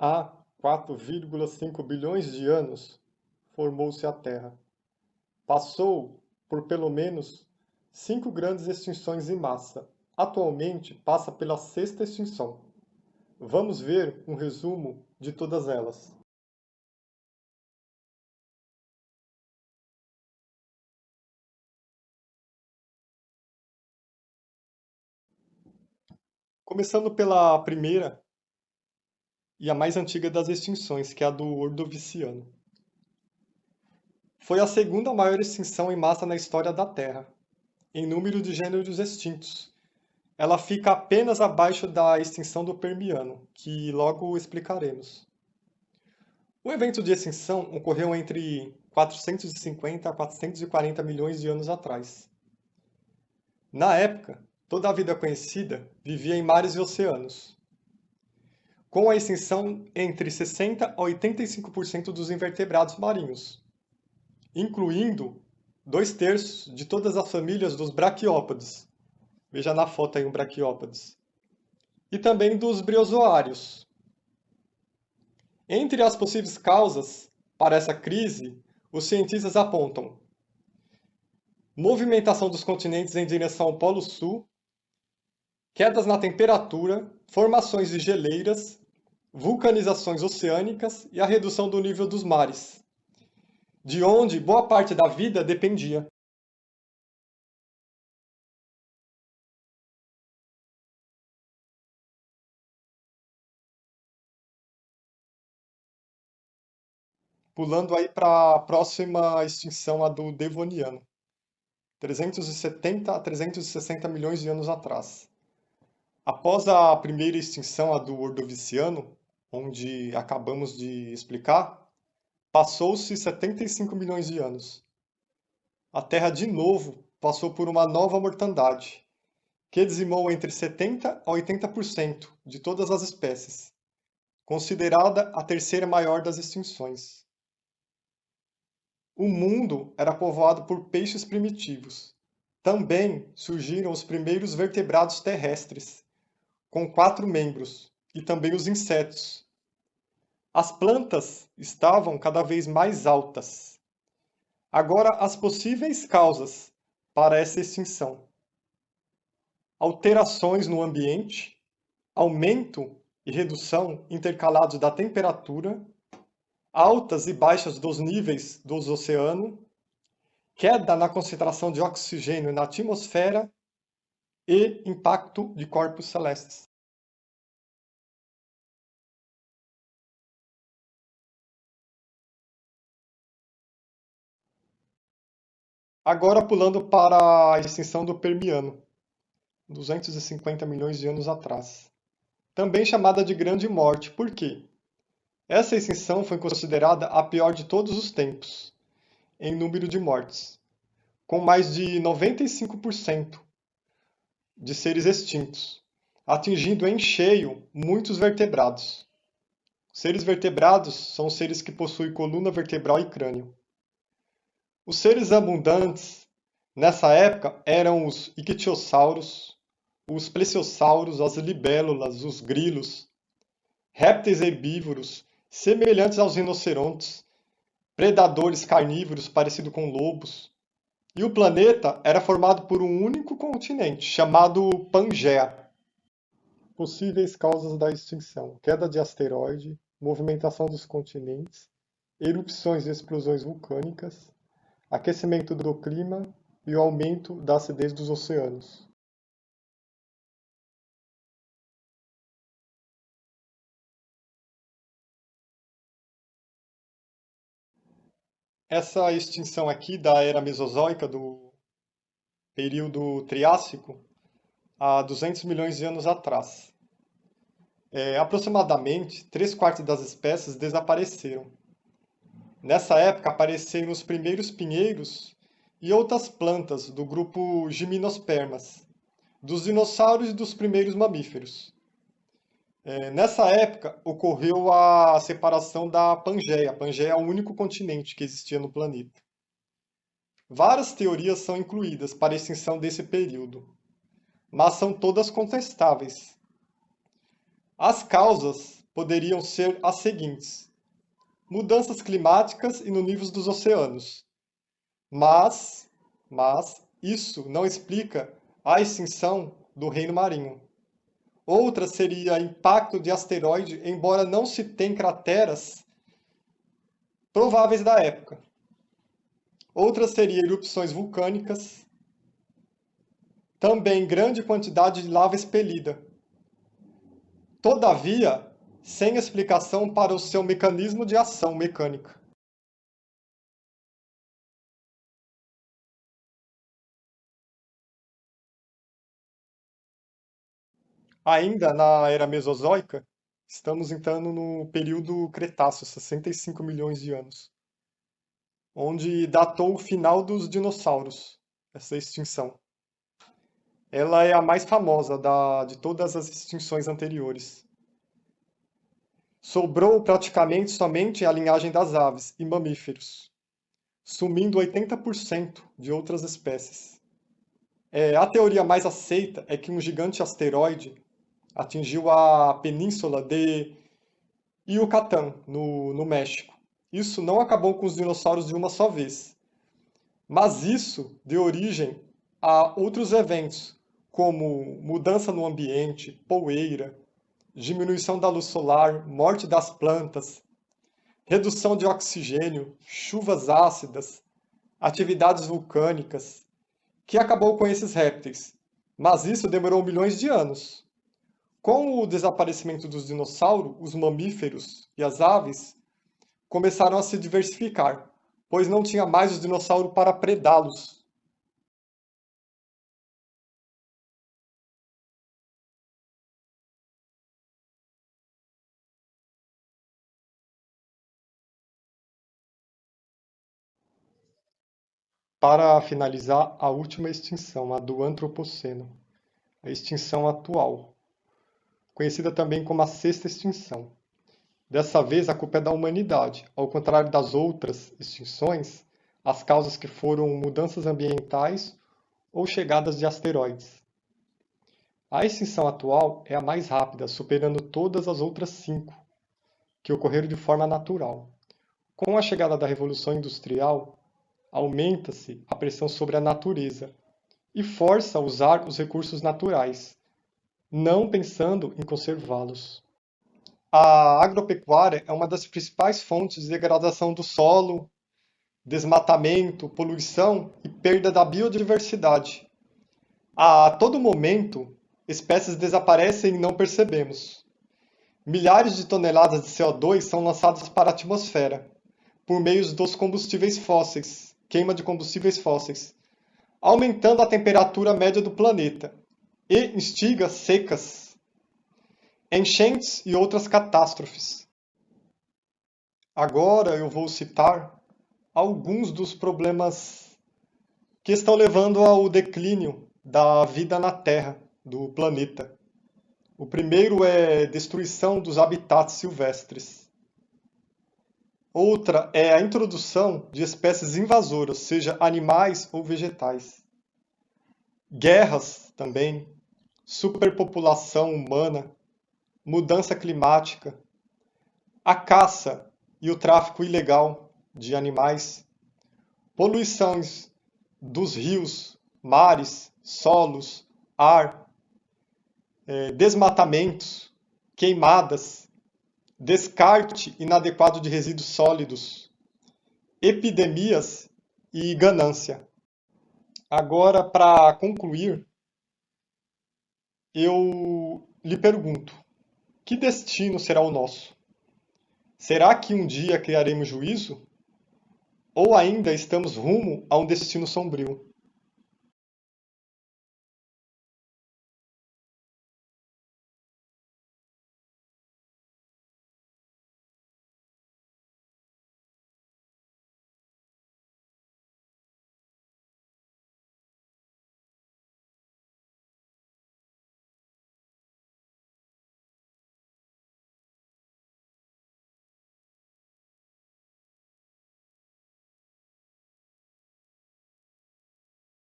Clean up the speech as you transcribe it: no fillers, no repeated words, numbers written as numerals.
Há 4,5 bilhões de anos, formou-se a Terra. Passou por pelo menos 5 grandes extinções em massa. Atualmente passa pela sexta extinção. Vamos ver um resumo de todas elas. Começando pela primeira e a mais antiga das extinções, que é a do Ordoviciano. Foi a segunda maior extinção em massa na história da Terra, em número de gêneros extintos. Ela fica apenas abaixo da extinção do Permiano, que logo explicaremos. O evento de extinção ocorreu entre 450 a 440 milhões de anos atrás. Na época, toda a vida conhecida vivia em mares e oceanos, com a extinção entre 60 a 85% dos invertebrados marinhos, incluindo 2/3 de todas as famílias dos braquiópodes. Veja na foto aí um braquiópodes. E também dos briozoários. Entre as possíveis causas para essa crise, os cientistas apontam movimentação dos continentes em direção ao Polo Sul, quedas na temperatura, formações de geleiras, vulcanizações oceânicas e a redução do nível dos mares, de onde boa parte da vida dependia. Pulando aí para a próxima extinção, a do Devoniano, 370 a 360 milhões de anos atrás. Após a primeira extinção, a do Ordoviciano, onde acabamos de explicar, passou-se 75 milhões de anos. A Terra de novo passou por uma nova mortandade, que dizimou entre 70 a 80% de todas as espécies, considerada a terceira maior das extinções. O mundo era povoado por peixes primitivos. Também surgiram os primeiros vertebrados terrestres, com 4 membros, e também os insetos. As plantas estavam cada vez mais altas. Agora, as possíveis causas para essa extinção: alterações no ambiente, aumento e redução intercalados da temperatura, altas e baixas dos níveis dos oceanos, queda na concentração de oxigênio na atmosfera e impacto de corpos celestes. Agora pulando para a extinção do Permiano, 250 milhões de anos atrás. Também chamada de Grande Morte. Por quê? Essa extinção foi considerada a pior de todos os tempos, em número de mortes, com mais de 95% de seres extintos, atingindo em cheio muitos vertebrados. Seres vertebrados são seres que possuem coluna vertebral e crânio. Os seres abundantes nessa época eram os ictiossauros, os plesiosauros, as libélulas, os grilos, répteis herbívoros semelhantes aos rinocerontes, predadores carnívoros parecidos com lobos. E o planeta era formado por um único continente, chamado Pangaea. Possíveis causas da extinção: queda de asteroide, movimentação dos continentes, erupções e explosões vulcânicas, aquecimento do clima e o aumento da acidez dos oceanos. Essa extinção aqui da era mesozoica, do período Triássico, há 200 milhões de anos atrás. Aproximadamente 3/4 das espécies desapareceram. Nessa época apareceram os primeiros pinheiros e outras plantas do grupo Gimnospermas, dos dinossauros e dos primeiros mamíferos. Nessa época ocorreu a separação da Pangeia. A Pangeia é o único continente que existia no planeta. Várias teorias são incluídas para a extinção desse período, mas são todas contestáveis. As causas poderiam ser as seguintes: mudanças climáticas e no nível dos oceanos. Mas isso não explica a extinção do reino marinho. Outra seria impacto de asteroide, embora não se tenha crateras prováveis da época. Outra seria erupções vulcânicas. Também grande quantidade de lava expelida. Todavia, sem explicação para o seu mecanismo de ação mecânica. Ainda na era Mesozoica, estamos entrando no período Cretáceo, 65 milhões de anos, onde datou o final dos dinossauros, essa extinção. Ela é a mais famosa de todas as extinções anteriores. Sobrou praticamente somente a linhagem das aves e mamíferos, sumindo 80% de outras espécies. A teoria mais aceita é que um gigante asteroide atingiu a península de Yucatán, no México. Isso não acabou com os dinossauros de uma só vez, mas isso deu origem a outros eventos, como mudança no ambiente, poeira, diminuição da luz solar, morte das plantas, redução de oxigênio, chuvas ácidas, atividades vulcânicas, que acabou com esses répteis. Mas isso demorou milhões de anos. Com o desaparecimento dos dinossauros, os mamíferos e as aves começaram a se diversificar, pois não tinha mais os dinossauros para predá-los. Para finalizar, a última extinção, a do Antropoceno, a extinção atual, conhecida também como a sexta extinção. Dessa vez, a culpa é da humanidade. Ao contrário das outras extinções, as causas que foram mudanças ambientais ou chegadas de asteroides. A extinção atual é a mais rápida, superando todas as outras 5, que ocorreram de forma natural. Com a chegada da Revolução Industrial, aumenta-se a pressão sobre a natureza e força a usar os recursos naturais, não pensando em conservá-los. A agropecuária é uma das principais fontes de degradação do solo, desmatamento, poluição e perda da biodiversidade. A todo momento, espécies desaparecem e não percebemos. Milhares de toneladas de CO2 são lançadas para a atmosfera, por meio dos combustíveis fósseis, queima de combustíveis fósseis, aumentando a temperatura média do planeta e instiga secas, enchentes e outras catástrofes. Agora eu vou citar alguns dos problemas que estão levando ao declínio da vida na Terra, do planeta. O primeiro é destruição dos habitats silvestres. Outra é a introdução de espécies invasoras, seja animais ou vegetais. Guerras também, superpopulação humana, mudança climática, a caça e o tráfico ilegal de animais, poluições dos rios, mares, solos, ar, desmatamentos, queimadas, descarte inadequado de resíduos sólidos, epidemias e ganância. Agora, para concluir, eu lhe pergunto: que destino será o nosso? Será que um dia criaremos juízo? Ou ainda estamos rumo a um destino sombrio?